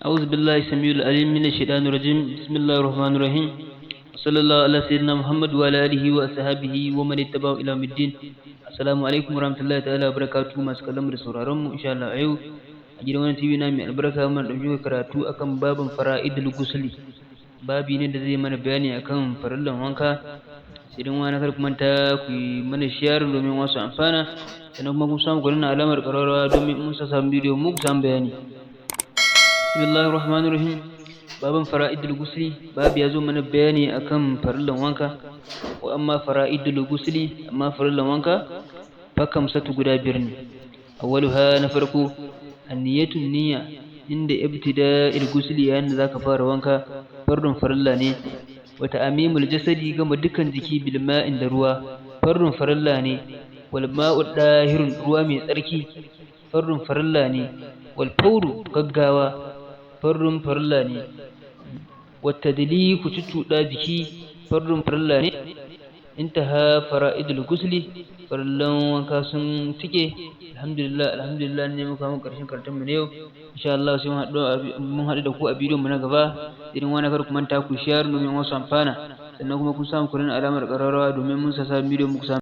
أعوذ بالله السميع العليم من الشيطان الرجيم بسم الله الرحمن الرحيم صلى الله على سيدنا محمد وعلى آله وأصحابه ومن اتبعه إلى يوم الدين السلام عليكم ورحمة الله تعالى وبركاته masu kallon da sauraron mu insha Allah a yau a gidan wannan TV na mai albarka mun dauki karatu akan babin fara'idul gusli babi ne da zai mana bayani akan farillan wanka sai dan wani kar ku manta ku yi mana share domin wasu amfana sannan kuma kun samu gurin alamar ƙararrawa domin mun sa samu bidiyo mu ku samu bayani bismillahir rahmanir rahim baban fara'idul gusli babu yazo mana bayani akan farillan wanka wa amma fara'idul gusli amma farillan wanka fa kamsatu guda biyar ne awwaluha na farko anniyatu niyya inda ibtida'il gusli yayin da zaka fara wanka fardun farilla ne wa ta'mimul jasadi gama dukan jiki bil ma'in da ruwa fardun farilla ne wal ma'u dahirun ruwa mai tsarki fardun farilla ne wal fawru gaggawa farrun farilla ne wata dali ku cuccuɗa jiki farrun farilla ne intaha fara'idul gusli farillan wanka sun cike alhamdulillah ne muka mun karshen karatun mu ne yau insha Allah sai mun haɗu da ku a bidiyon mu na gaba idan wani kar ku manta ku share domin wasu amfana sannan kuma kun samu kurin alamar ƙararrawa domin mun sa bidiyon muku